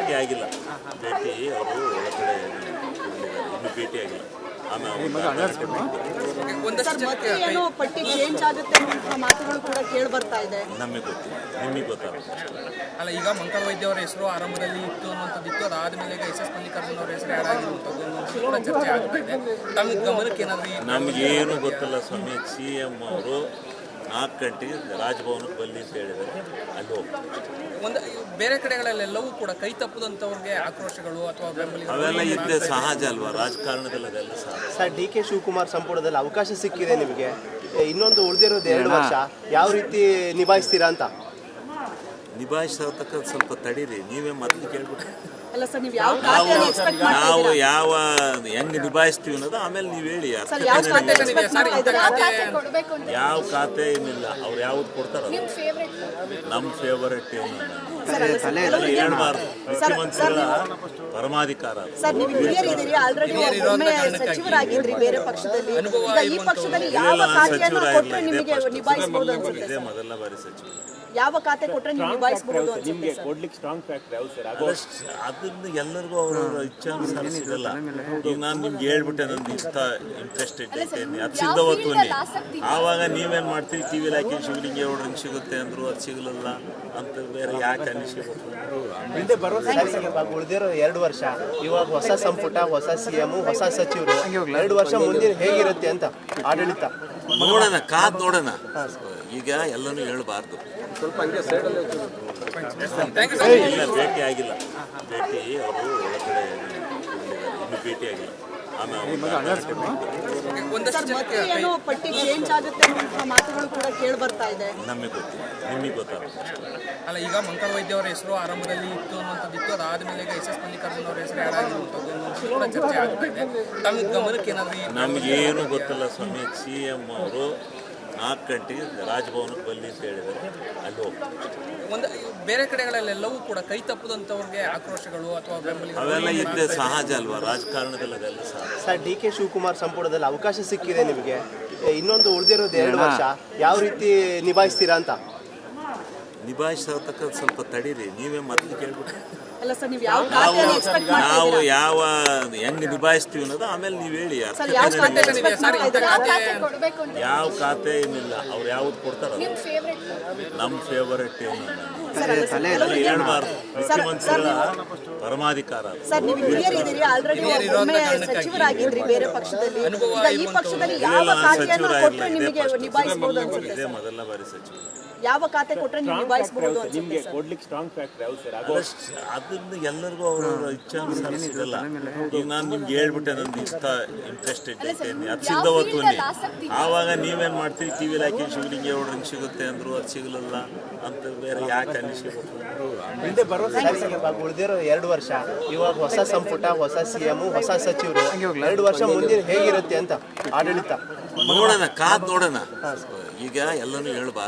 ಭೇಟಿ ಆಗಿಲ್ಲ. ಭೇಟಿ ಅವರು ಒಳಗಡೆ ಇನ್ನೂ ಭೇಟಿ ಆಗಿಲ್ಲ. ಏನೋ ಪಟ್ಟಿ ಚೇಂಜ್ ಆಗುತ್ತೆ ಅನ್ನುವಂತಹ ಮಾತುಗಳು ಕೂಡ ಕೇಳಿ ಬರ್ತಾ ಇದೆ. ನಮಗೆ ಗೊತ್ತಿಲ್ಲ, ನಿಮಗೆ ಗೊತ್ತಾಗುತ್ತೆ. ಅಲ್ಲ, ಈಗ ಮಂಕಳ ವೈದ್ಯ ಅವರ ಹೆಸರು ಆರಂಭದಲ್ಲಿ ಇತ್ತು ಅನ್ನುವಂಥದ್ದಿತ್ತು. ಅದಾದ್ಮೇಲೆ ಈಗ ಎಸ್ ಮಲ್ಲಿಕಾರ್ಜುನ್ ಅವರ ಹೆಸರು ಆ್ಯಡ್ ಆಗಿರುವಂಥದ್ದು ಕೂಡ ಚರ್ಚೆ ಆಗ್ತಾ ಇದೆ. ತಮ್ಮ ಗಮನಕ್ಕೆ ಏನಾದರೂ ನಮಗೇನು ಗೊತ್ತಿಲ್ಲ ಸ್ವಾಮಿ. CM ಅವರು 4 ಗಂಟೆಗೆ ರಾಜಭವನಕ್ಕೆ ಬಲ್ಲಿ ಅಂತ ಹೇಳಿದರೆ ಅಲ್ಲಿ ಹೋಗ್ತಾರೆ. ಒಂದು ಬೇರೆ ಕಡೆಗಳಲ್ಲೆಲ್ಲವೂ ಕೂಡ ಕೈ ತಪ್ಪದಂಥವ್ರಿಗೆ ಆಕ್ರೋಶಗಳು ಅಥವಾ ಬೆಂಬಲಿಗರು ಅವೆಲ್ಲ ಇದ್ದೇ ಸಹಜ ಅಲ್ವಾ ರಾಜಕಾರಣದಲ್ಲಿ, ಅದೆಲ್ಲ ಸಹಜ. ಸರ್, DK ಶಿವಕುಮಾರ್ ಸಂಪುಟದಲ್ಲಿ ಅವಕಾಶ ಸಿಕ್ಕಿದೆ ನಿಮಗೆ. ಇನ್ನೊಂದು ಉಳಿದಿರೋದು 2 ವರ್ಷ ಯಾವ ರೀತಿ ನಿಭಾಯಿಸ್ತೀರಾ ಅಂತ? ನಿಭಾಯಿಸತಕ್ಕ ಸ್ವಲ್ಪ ತಡೀರಿ, ನೀವೇ ಮತ್ತೆ ಕೇಳ್ಬಿಟ್ಟು ಅಲ್ಲ ಸರ್, ನೀವು ಯಾವ ಖಾತೆಯನ್ನು ಎಕ್ಸ್ಪೆಕ್ಟ್ ಮಾಡ್ತಾ ಇದ್ದೀರಾ? ಯಾವ ಹೆಂಗೆ ನಿಭಾಯಿಸ್ತೀವಿ ಅನ್ನೋದು ಆಮೇಲೆ ನೀವು ಹೇಳಿ. ಸರ್, ಯಾವ ಖಾತೆ ಎಕ್ಸ್ಪೆಕ್ಟ್ ಮಾಡ್ತಾ ಇದ್ದೀರಾ? ಯಾವ ಖಾತೆ ಏನಿಲ್ಲ, ಅವ್ರು ಯಾವ್ದು ಕೊಡ್ತಾರ ನಮ್ಮ ಫೇವರೇಟ್ ಏನು ಹೇಳ್ಬಾರ್ದು. ಮುಖ್ಯಮಂತ್ರಿಗಳ ಪರಮಾಧಿಕಾರ. ಸರ್, ನೀವು ಹಿರಿಯರಿದ್ದೀರಿ, ಆಲ್ರೆಡಿ ಒಮ್ಮೆ ಸಚಿವರಾಗಿದ್ರಿ ಬೇರೆ ಪಕ್ಷದಲ್ಲಿ. ಈಗ ಈ ಪಕ್ಷದಲ್ಲಿ ಯಾವ ಖಾತೆಯನ್ನು ಕೊಟ್ಟರೆ ನಿಮಗೆ ನಿಭಾಯಿಸಬಹುದು ಅನ್ಸುತ್ತೆ? ಇದೇ ಮೊದಲ ಬಾರಿ ಸಚಿವ. ಯಾವ ಖಾತೆ ಕೊಟ್ಟರೆ ನೀವು ನಿಭಾಯಿಸಬಹುದು ಅನ್ಸುತ್ತೆ ಸರ್? ಅದನ್ನ ಎಲ್ಲರಿಗೂ ಅವರವರ ಇಚ್ಛಾನುಸಾರ ಸಿಗಲ್ಲ. ಈಗ ನಾನು ನಿಮ್ಗೆ ಹೇಳ್ಬಿಟ್ಟೆ, ನನ್ನ ಇಂಟ್ರೆಸ್ಟೆಡ್ ಇದ್ದೇನೆ, ಅದು ಸಿಗ್ದವತ್ತು ಆವಾಗ ನೀವೇನು ಮಾಡ್ತೀವಿ, ಟಿವಿಲಿ ಹಾಕಿ ಶಿವಲಿಂಗ ಅವ್ರಿಗೆ ಸಿಗುತ್ತೆ ಅಂದರು, ಅದು ಸಿಗಲಿಲ್ಲ ಅಂತ ಬೇರೆ ಯಾಕೆ ಅನಿಸ್ಬೇಕು. ಉಳಿದಿರೋ 2 ವರ್ಷ, ಇವಾಗ ಹೊಸ ಸಂಪುಟ, ಹೊಸ CM, ಹೊಸ ಸಚಿವರು, 2 ವರ್ಷ ಮುಂದಿನ ಹೇಗಿರುತ್ತೆ ಅಂತ ಆಡಳಿತ ನೋಡೋಣ, ಕಾದ್ ನೋಡೋಣ. ಈಗ ಎಲ್ಲನೂ ಹೇಳಬಾರ್ದು. ಇಲ್ಲ, ಭೇಟಿ ಆಗಿಲ್ಲ. ಭೇಟಿ ಅವರು ಒಳಗಡೆ ಇನ್ನೂ ಭೇಟಿ ಆಗಿಲ್ಲ. ಸರ್, ಏನೋ ಪಟ್ಟಿ ಚೇಂಜ್ ಆಗುತ್ತೆ ಅನ್ನುವಂತಹ ಮಾತುಗಳು ಕೂಡ ಕೇಳಿ ಬರ್ತಾ ಇದೆ. ನಮಗೆ ಗೊತ್ತಿಲ್ಲ, ನಿಮಗೆ ಗೊತ್ತಾಗುತ್ತೆ. ಅಲ್ಲ, ಈಗ ಮಂಕಳ ವೈದ್ಯ ಅವರ ಹೆಸರು ಆರಂಭದಲ್ಲಿ ಇತ್ತು ಅನ್ನುವಂಥದ್ದಿತ್ತು. ಅದಾದ್ಮೇಲೆ ಈಗ ಎಸ್ ಮಲ್ಲಿಕಾರ್ಜುನ್ ಅವರ ಹೆಸರು ಆ್ಯಡ್ ಆಗಿರುವಂಥದ್ದು ಕೂಡ ಚರ್ಚೆ ಆಗ್ತಾ ಇದೆ. ತಮ್ಮ ಗಮನಕ್ಕೆ ಏನಾದರೂ ನಮಗೇನು ಗೊತ್ತಿಲ್ಲ ಸ್ವಾಮಿ. CM ಅವರು 4 ಗಂಟೆಗೆ ರಾಜಭವನಕ್ಕೆ ಬಲ್ಲಿ ಅಂತ ಹೇಳಿದರೆ ಅಲ್ಲಿ ಹೋಗ್ತಾರೆ. ಒಂದು ಬೇರೆ ಕಡೆಗಳಲ್ಲೆಲ್ಲವೂ ಕೂಡ ಕೈ ತಪ್ಪದಂಥವ್ರಿಗೆ ಆಕ್ರೋಶಗಳು ಅಥವಾ ಬೆಂಬಲಿಗರು ಅವೆಲ್ಲ ಇದ್ದೇ ಸಹಜ ಅಲ್ವಾ ರಾಜಕಾರಣದಲ್ಲಿ, ಅದೆಲ್ಲ ಸಹಜ. ಸರ್, DK ಶಿವಕುಮಾರ್ ಸಂಪುಟದಲ್ಲಿ ಅವಕಾಶ ಸಿಕ್ಕಿದೆ ನಿಮಗೆ. ಇನ್ನೊಂದು ಉಳಿದಿರೋದು 2 ವರ್ಷ ಯಾವ ರೀತಿ ನಿಭಾಯಿಸ್ತೀರಾ ಅಂತ? ನಿಭಾಯಿಸತಕ್ಕ ಸ್ವಲ್ಪ ತಡೀರಿ, ನೀವೇ ಮತ್ತೆ ಕೇಳ್ಬಿಟ್ಟು ಅಲ್ಲ ಸರ್, ನೀವು ಯಾವ ಖಾತೆಯನ್ನು ಎಕ್ಸ್ಪೆಕ್ಟ್ ಮಾಡ್ತಾ ಇದ್ದೀರಾ? ಯಾವ ಹೆಂಗೆ ನಿಭಾಯಿಸ್ತೀವಿ ಅನ್ನೋದು ಆಮೇಲೆ ನೀವು ಹೇಳಿ. ಸರ್, ಯಾವ ಖಾತೆ ಎಕ್ಸ್ಪೆಕ್ಟ್ ಮಾಡ್ತಾ ಇದ್ದೀರಾ? ಯಾವ ಖಾತೆ ಏನಿಲ್ಲ, ಅವ್ರು ಯಾವ್ದು ಕೊಡ್ತಾರ ನಮ್ಮ ಫೇವರೇಟ್ ಏನು ಹೇಳ್ಬಾರ್ದು. ಮುಖ್ಯಮಂತ್ರಿಗಳ ಪರಮಾಧಿಕಾರ. ಸರ್, ನೀವು ಹಿರಿಯರಿದ್ದೀರಿ, ಆಲ್ರೆಡಿ ಒಮ್ಮೆ ಸಚಿವರಾಗಿದ್ರಿ ಬೇರೆ ಪಕ್ಷದಲ್ಲಿ. ಈಗ ಈ ಪಕ್ಷದಲ್ಲಿ ಯಾವ ಖಾತೆಯನ್ನು ಕೊಟ್ಟರೆ ನಿಮಗೆ ನಿಭಾಯಿಸಬಹುದು ಅನ್ಸುತ್ತೆ? ಇದೇ ಮೊದಲ ಬಾರಿ ಸಚಿವ. ಯಾವ ಖಾತೆ ಕೊಟ್ಟರೆ ನೀವು ನಿಭಾಯಿಸಬಹುದು ಅನ್ಸುತ್ತೆ ಸರ್? ಅದನ್ನ ಎಲ್ಲರಿಗೂ ಅವರವರ ಇಚ್ಛಾನುಸಾರ ಸಿಗಲ್ಲ. ಈಗ ನಾನು ನಿಮ್ಗೆ ಹೇಳ್ಬಿಟ್ಟೆ, ನನ್ನ ಇಂಟ್ರೆಸ್ಟೆಡ್ ಇದ್ದೇನೆ, ಅದು ಸಿಗ್ದವತ್ತು ಆವಾಗ ನೀವೇನು ಮಾಡ್ತೀವಿ, ಟಿವಿಲಿ ಹಾಕಿ ಶಿವಲಿಂಗ ಅವ್ರಿಗೆ ಸಿಗುತ್ತೆ ಅಂದರು, ಅದು ಸಿಗಲಿಲ್ಲ ಅಂತ ಬೇರೆ ಯಾಕೆ ಅನಿಸ್ಬೇಕು. ಉಳಿದಿರೋ 2 ವರ್ಷ, ಇವಾಗ ಹೊಸ ಸಂಪುಟ, ಹೊಸ CM, ಹೊಸ ಸಚಿವರು, 2 ವರ್ಷ ಮುಂದಿನ ಹೇಗಿರುತ್ತೆ ಅಂತ ಆಡಳಿತ ನೋಡೋಣ, ಕಾದ್ ನೋಡೋಣ. ಈಗ ಎಲ್ಲನೂ ಹೇಳಬಾರ್ದು.